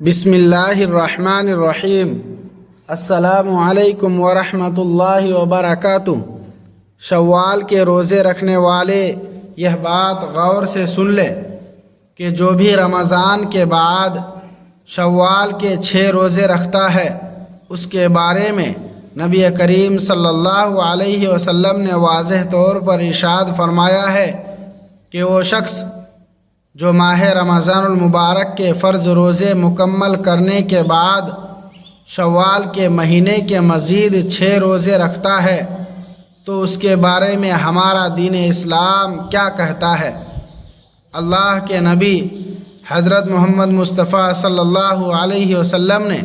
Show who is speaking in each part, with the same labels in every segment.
Speaker 1: بسم اللہ الرحمن الرحیم۔ السلام علیکم ورحمۃ اللہ وبرکاتہ۔ شوال کے روزے رکھنے والے یہ بات غور سے سن لے کہ جو بھی رمضان کے بعد شوال کے 6 روزے رکھتا ہے اس کے بارے میں نبی کریم صلی اللہ علیہ وسلم نے واضح طور پر ارشاد فرمایا ہے کہ وہ شخص جو ماہ رمضان المبارک کے فرض روزے مکمل کرنے کے بعد شوال کے مہینے کے مزید 6 روزے رکھتا ہے تو اس کے بارے میں ہمارا دین اسلام کیا کہتا ہے۔ اللہ کے نبی حضرت محمد مصطفیٰ صلی اللہ علیہ وسلم نے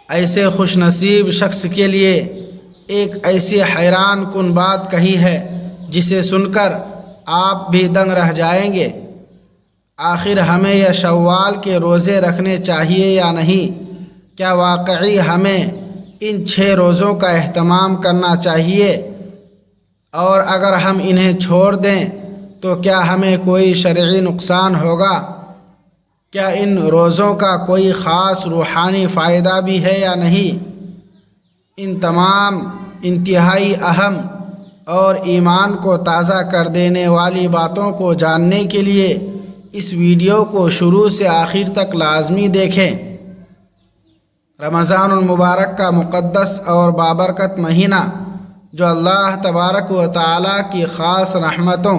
Speaker 1: ایسے خوش نصیب شخص کے لیے ایک ایسی حیران کن بات کہی ہے جسے سن کر آپ بھی دنگ رہ جائیں گے۔ آخر ہمیں یہ شوال کے روزے رکھنے چاہیے یا نہیں؟ کیا واقعی ہمیں ان 6 روزوں کا اہتمام کرنا چاہیے؟ اور اگر ہم انہیں چھوڑ دیں تو کیا ہمیں کوئی شرعی نقصان ہوگا؟ کیا ان روزوں کا کوئی خاص روحانی فائدہ بھی ہے یا نہیں؟ ان تمام انتہائی اہم اور ایمان کو تازہ کر دینے والی باتوں کو جاننے کے لیے اس ویڈیو کو شروع سے آخر تک لازمی دیکھیں۔ رمضان المبارک کا مقدس اور بابرکت مہینہ جو اللہ تبارک و تعالیٰ کی خاص رحمتوں،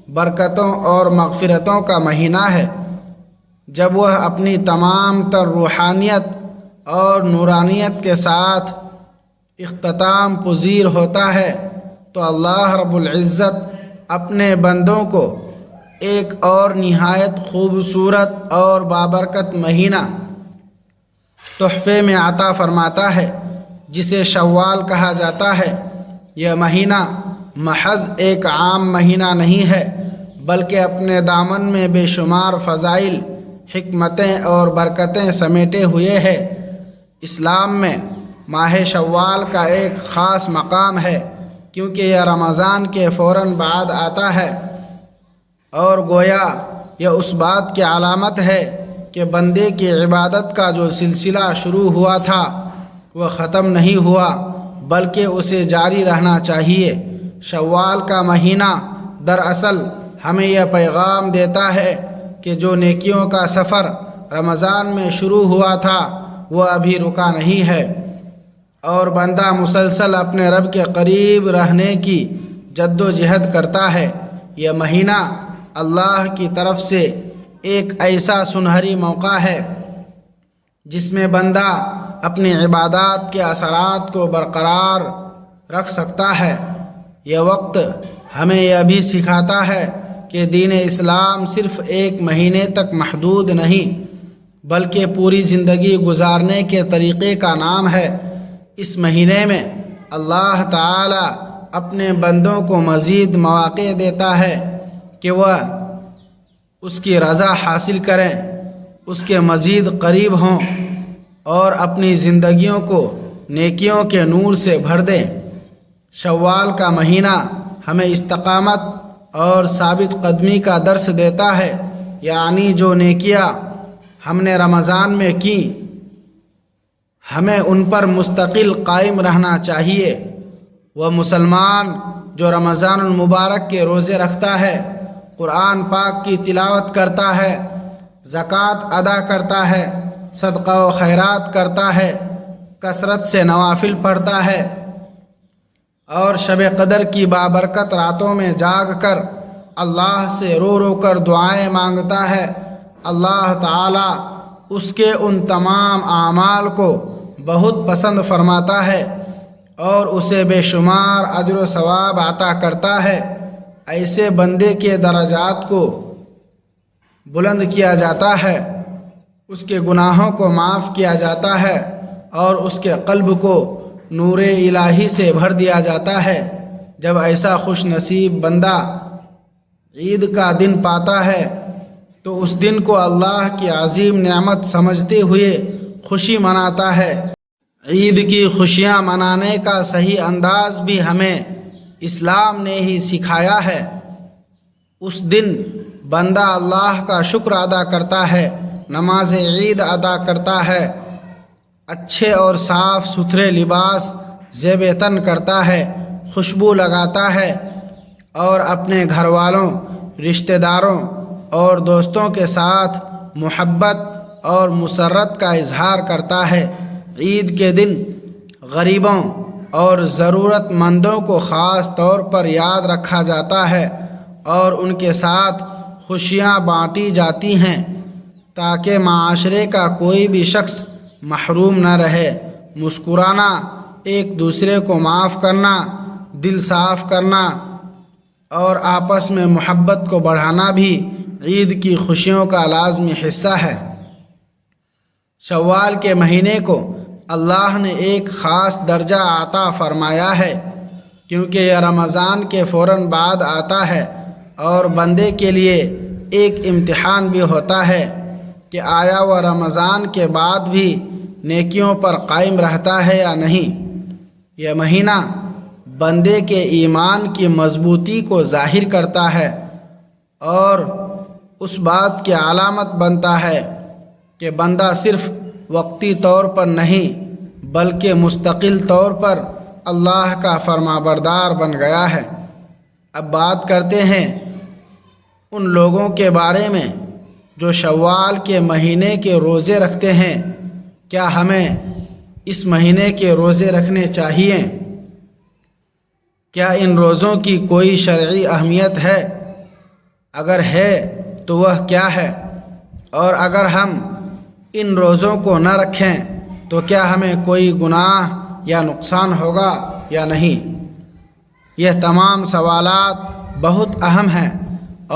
Speaker 1: برکتوں اور مغفرتوں کا مہینہ ہے، جب وہ اپنی تمام تر روحانیت اور نورانیت کے ساتھ اختتام پذیر ہوتا ہے تو اللہ رب العزت اپنے بندوں کو ایک اور نہایت خوبصورت اور بابرکت مہینہ تحفے میں عطا فرماتا ہے جسے شوال کہا جاتا ہے۔ یہ مہینہ محض ایک عام مہینہ نہیں ہے بلکہ اپنے دامن میں بے شمار فضائل، حکمتیں اور برکتیں سمیٹے ہوئے ہے۔ اسلام میں ماہ شوال کا ایک خاص مقام ہے کیونکہ یہ رمضان کے فوراً بعد آتا ہے اور گویا یہ اس بات کی علامت ہے کہ بندے کی عبادت کا جو سلسلہ شروع ہوا تھا وہ ختم نہیں ہوا بلکہ اسے جاری رہنا چاہیے۔ شوال کا مہینہ دراصل ہمیں یہ پیغام دیتا ہے کہ جو نیکیوں کا سفر رمضان میں شروع ہوا تھا وہ ابھی رکا نہیں ہے اور بندہ مسلسل اپنے رب کے قریب رہنے کی جد و جہد کرتا ہے۔ یہ مہینہ اللہ کی طرف سے ایک ایسا سنہری موقع ہے جس میں بندہ اپنی عبادات کے اثرات کو برقرار رکھ سکتا ہے۔ یہ وقت ہمیں یہ بھی سکھاتا ہے کہ دین اسلام صرف ایک مہینے تک محدود نہیں بلکہ پوری زندگی گزارنے کے طریقے کا نام ہے۔ اس مہینے میں اللہ تعالی اپنے بندوں کو مزید مواقع دیتا ہے کہ وہ اس کی رضا حاصل کریں، اس کے مزید قریب ہوں اور اپنی زندگیوں کو نیکیوں کے نور سے بھر دیں۔ شوال کا مہینہ ہمیں استقامت اور ثابت قدمی کا درس دیتا ہے، یعنی جو نیکیاں ہم نے رمضان میں کی ہمیں ان پر مستقل قائم رہنا چاہیے۔ وہ مسلمان جو رمضان المبارک کے روزے رکھتا ہے، قرآن پاک کی تلاوت کرتا ہے، زکوٰۃ ادا کرتا ہے، صدقہ و خیرات کرتا ہے، کثرت سے نوافل پڑھتا ہے اور شب قدر کی بابرکت راتوں میں جاگ کر اللہ سے رو رو کر دعائیں مانگتا ہے، اللہ تعالی اس کے ان تمام اعمال کو بہت پسند فرماتا ہے اور اسے بے شمار اجر و ثواب عطا کرتا ہے۔ ایسے بندے کے درجات کو بلند کیا جاتا ہے، اس کے گناہوں کو معاف کیا جاتا ہے اور اس کے قلب کو نور الہی سے بھر دیا جاتا ہے۔ جب ایسا خوش نصیب بندہ عید کا دن پاتا ہے تو اس دن کو اللہ کی عظیم نعمت سمجھتے ہوئے خوشی مناتا ہے۔ عید کی خوشیاں منانے کا صحیح انداز بھی ہمیں اسلام نے ہی سکھایا ہے۔ اس دن بندہ اللہ کا شکر ادا کرتا ہے نماز عید ادا کرتا ہے، اچھے اور صاف ستھرے لباس زیب تن کرتا ہے، خوشبو لگاتا ہے اور اپنے گھر والوں، رشتہ داروں اور دوستوں کے ساتھ محبت اور مسرت کا اظہار کرتا ہے۔ عید کے دن غریبوں اور ضرورت مندوں کو خاص طور پر یاد رکھا جاتا ہے اور ان کے ساتھ خوشیاں بانٹی جاتی ہیں تاکہ معاشرے کا کوئی بھی شخص محروم نہ رہے۔ مسکرانا، ایک دوسرے کو معاف کرنا، دل صاف کرنا اور آپس میں محبت کو بڑھانا بھی عید کی خوشیوں کا لازمی حصہ ہے۔ شوال کے مہینے کو اللہ نے ایک خاص درجہ عطا فرمایا ہے کیونکہ یہ رمضان کے فوراً بعد آتا ہے اور بندے کے لیے ایک امتحان بھی ہوتا ہے کہ آیا وہ رمضان کے بعد بھی نیکیوں پر قائم رہتا ہے یا نہیں۔ یہ مہینہ بندے کے ایمان کی مضبوطی کو ظاہر کرتا ہے اور اس بات کی علامت بنتا ہے کہ بندہ صرف وقتی طور پر نہیں بلکہ مستقل طور پر اللہ کا فرما بردار بن گیا ہے۔ اب بات کرتے ہیں ان لوگوں کے بارے میں جو شوال کے مہینے کے روزے رکھتے ہیں۔ کیا ہمیں اس مہینے کے روزے رکھنے چاہیے؟ کیا ان روزوں کی کوئی شرعی اہمیت ہے؟ اگر ہے تو وہ کیا ہے؟ اور اگر ہم ان روزوں کو نہ رکھیں تو کیا ہمیں کوئی گناہ یا نقصان ہوگا یا نہیں؟ یہ تمام سوالات بہت اہم ہیں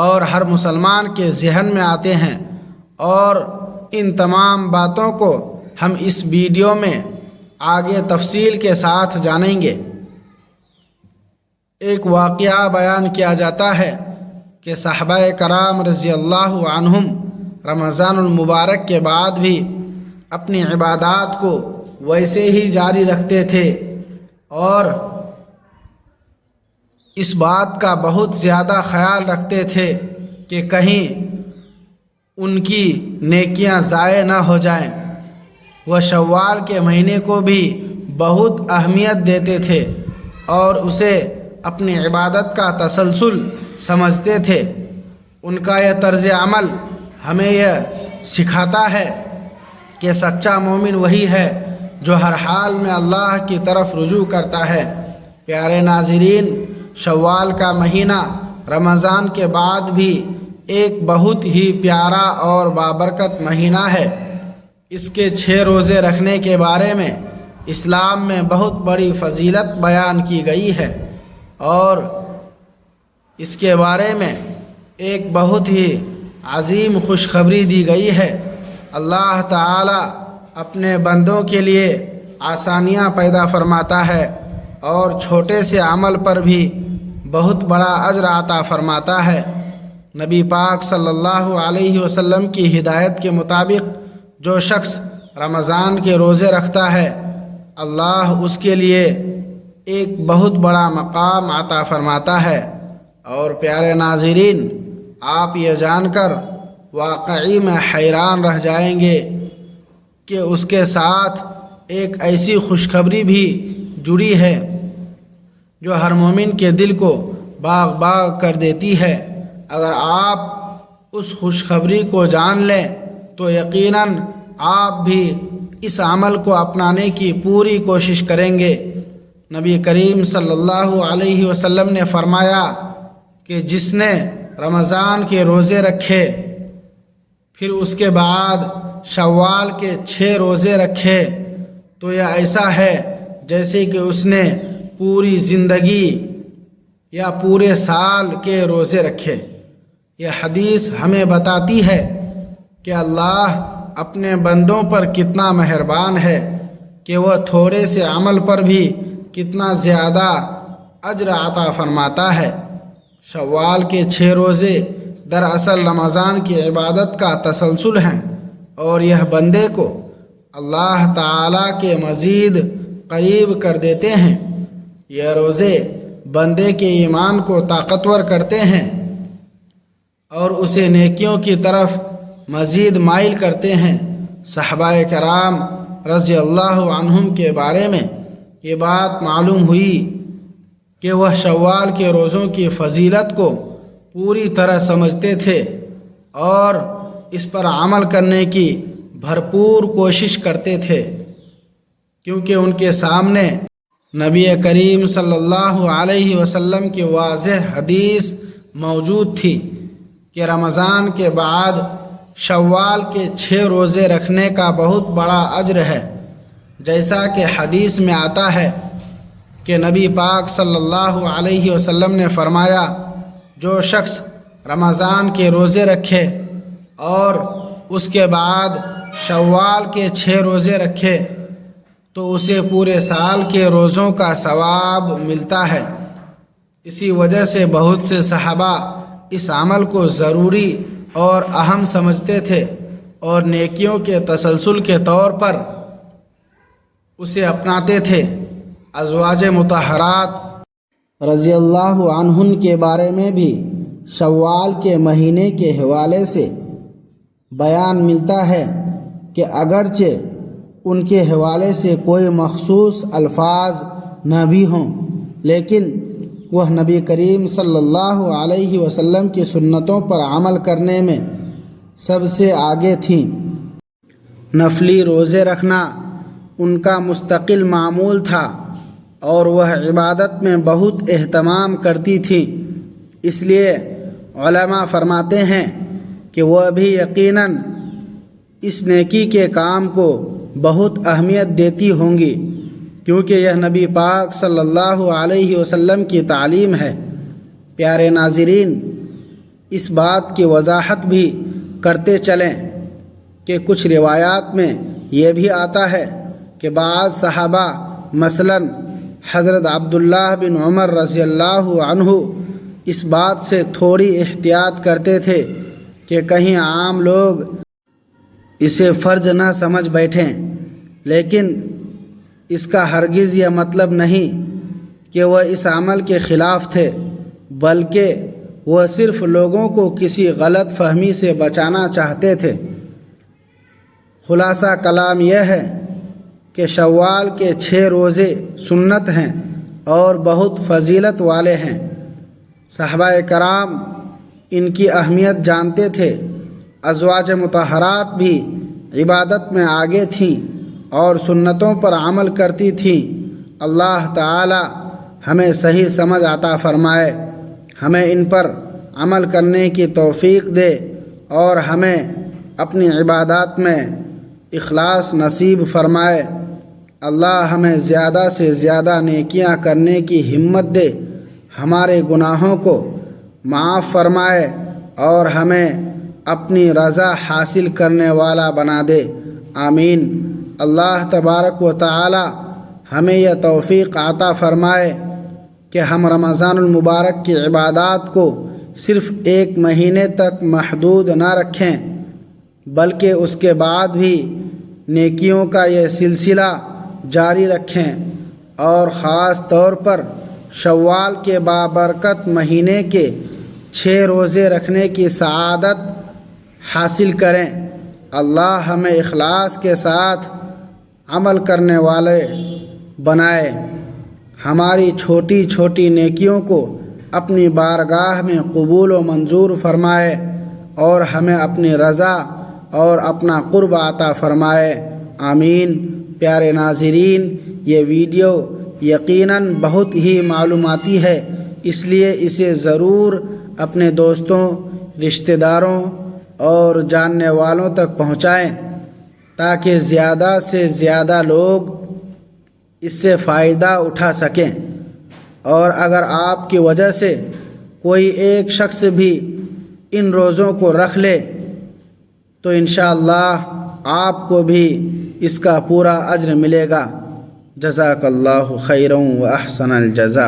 Speaker 1: اور ہر مسلمان کے ذہن میں آتے ہیں، اور ان تمام باتوں کو ہم اس ویڈیو میں آگے تفصیل کے ساتھ جانیں گے۔ ایک واقعہ بیان کیا جاتا ہے کہ صحابہ کرام رضی اللہ عنہم رمضان المبارک کے بعد بھی اپنی عبادات کو ویسے ہی جاری رکھتے تھے اور اس بات کا بہت زیادہ خیال رکھتے تھے کہ کہیں ان کی نیکیاں ضائع نہ ہو جائیں۔ وہ شوال کے مہینے کو بھی بہت اہمیت دیتے تھے اور اسے اپنی عبادت کا تسلسل سمجھتے تھے۔ ان کا یہ طرز عمل ہمیں یہ سکھاتا ہے کہ سچا مومن وہی ہے جو ہر حال میں اللہ کی طرف رجوع کرتا ہے۔ پیارے ناظرین، شوال کا مہینہ رمضان کے بعد بھی ایک بہت ہی پیارا اور بابرکت مہینہ ہے۔ اس کے 6 روزے رکھنے کے بارے میں اسلام میں بہت بڑی فضیلت بیان کی گئی ہے اور اس کے بارے میں ایک بہت ہی عظیم خوشخبری دی گئی ہے۔ اللہ تعالی اپنے بندوں کے لیے آسانیاں پیدا فرماتا ہے اور چھوٹے سے عمل پر بھی بہت بڑا اجر عطا فرماتا ہے۔ نبی پاک صلی اللہ علیہ وسلم کی ہدایت کے مطابق جو شخص رمضان کے روزے رکھتا ہے، اللہ اس کے لیے ایک بہت بڑا مقام عطا فرماتا ہے۔ اور پیارے ناظرین، آپ یہ جان کر واقعی میں حیران رہ جائیں گے کہ اس کے ساتھ ایک ایسی خوشخبری بھی جڑی ہے جو ہر مومن کے دل کو باغ باغ کر دیتی ہے۔ اگر آپ اس خوشخبری کو جان لیں تو یقیناً آپ بھی اس عمل کو اپنانے کی پوری کوشش کریں گے۔ نبی کریم صلی اللہ علیہ وسلم نے فرمایا کہ جس نے رمضان کے روزے رکھے پھر اس کے بعد شوال کے 6 روزے رکھے تو یہ ایسا ہے جیسے کہ اس نے پوری زندگی یا پورے سال کے روزے رکھے۔ یہ حدیث ہمیں بتاتی ہے کہ اللہ اپنے بندوں پر کتنا مہربان ہے کہ وہ تھوڑے سے عمل پر بھی کتنا زیادہ اجر عطا فرماتا ہے۔ شوال کے 6 روزے دراصل رمضان کی عبادت کا تسلسل ہیں اور یہ بندے کو اللہ تعالیٰ کے مزید قریب کر دیتے ہیں۔ یہ روزے بندے کے ایمان کو طاقتور کرتے ہیں اور اسے نیکیوں کی طرف مزید مائل کرتے ہیں۔ صحابہ کرام رضی اللہ عنہم کے بارے میں یہ بات معلوم ہوئی کہ وہ شوال کے روزوں کی فضیلت کو پوری طرح سمجھتے تھے اور اس پر عمل کرنے کی بھرپور کوشش کرتے تھے، کیونکہ ان کے سامنے نبی کریم صلی اللہ علیہ وسلم کی واضح حدیث موجود تھی کہ رمضان کے بعد شوال کے 6 روزے رکھنے کا بہت بڑا اجر ہے، جیسا کہ حدیث میں آتا ہے کہ نبی پاک صلی اللہ علیہ وسلم نے فرمایا، جو شخص رمضان کے روزے رکھے اور اس کے بعد شوال کے 6 روزے رکھے تو اسے پورے سال کے روزوں کا ثواب ملتا ہے۔ اسی وجہ سے بہت سے صحابہ اس عمل کو ضروری اور اہم سمجھتے تھے اور نیکیوں کے تسلسل کے طور پر اسے اپناتے تھے۔ ازواج مطہرات رضی اللہ عنہن کے بارے میں بھی شوال کے مہینے کے حوالے سے بیان ملتا ہے کہ اگرچہ ان کے حوالے سے کوئی مخصوص الفاظ نہ بھی ہوں، لیکن وہ نبی کریم صلی اللہ علیہ وسلم کی سنتوں پر عمل کرنے میں سب سے آگے تھیں۔ نفلی روزے رکھنا ان کا مستقل معمول تھا اور وہ عبادت میں بہت اہتمام کرتی تھیں، اس لیے علماء فرماتے ہیں کہ وہ بھی یقیناً اس نیکی کے کام کو بہت اہمیت دیتی ہوں گی، کیونکہ یہ نبی پاک صلی اللہ علیہ وسلم کی تعلیم ہے۔ پیارے ناظرین، اس بات کی وضاحت بھی کرتے چلیں کہ کچھ روایات میں یہ بھی آتا ہے کہ بعض صحابہ مثلاً حضرت عبداللہ بن عمر رضی اللہ عنہ اس بات سے تھوڑی احتیاط کرتے تھے کہ کہیں عام لوگ اسے فرض نہ سمجھ بیٹھیں، لیکن اس کا ہرگز یہ مطلب نہیں کہ وہ اس عمل کے خلاف تھے، بلکہ وہ صرف لوگوں کو کسی غلط فہمی سے بچانا چاہتے تھے۔ خلاصہ کلام یہ ہے کہ شوال کے 6 روزے سنت ہیں اور بہت فضیلت والے ہیں۔ صحابہ کرام ان کی اہمیت جانتے تھے۔ ازواج مطہرات بھی عبادت میں آگے تھیں اور سنتوں پر عمل کرتی تھیں۔ اللہ تعالی ہمیں صحیح سمجھ عطا فرمائے، ہمیں ان پر عمل کرنے کی توفیق دے اور ہمیں اپنی عبادات میں اخلاص نصیب فرمائے۔ اللہ ہمیں زیادہ سے زیادہ نیکیاں کرنے کی ہمت دے، ہمارے گناہوں کو معاف فرمائے اور ہمیں اپنی رضا حاصل کرنے والا بنا دے، آمین۔ اللہ تبارک و تعالی ہمیں یہ توفیق عطا فرمائے کہ ہم رمضان المبارک کی عبادات کو صرف 1 مہینے تک محدود نہ رکھیں، بلکہ اس کے بعد بھی نیکیوں کا یہ سلسلہ جاری رکھیں اور خاص طور پر شوال کے بابرکت مہینے کے 6 روزے رکھنے کی سعادت حاصل کریں۔ اللہ ہمیں اخلاص کے ساتھ عمل کرنے والے بنائے، ہماری چھوٹی چھوٹی نیکیوں کو اپنی بارگاہ میں قبول و منظور فرمائے اور ہمیں اپنی رضا اور اپنا قرب عطا فرمائے، آمین۔ پیارے ناظرین، یہ ویڈیو یقیناً بہت ہی معلوماتی ہے، اس لیے اسے ضرور اپنے دوستوں، رشتہ داروں اور جاننے والوں تک پہنچائیں تاکہ زیادہ سے زیادہ لوگ اس سے فائدہ اٹھا سکیں، اور اگر آپ کی وجہ سے کوئی ایک شخص بھی ان روزوں کو رکھ لے تو انشاءاللہ آپ کو بھی اس کا پورا اجر ملے گا۔ جزاک اللہ خیرا و احسن الجزا۔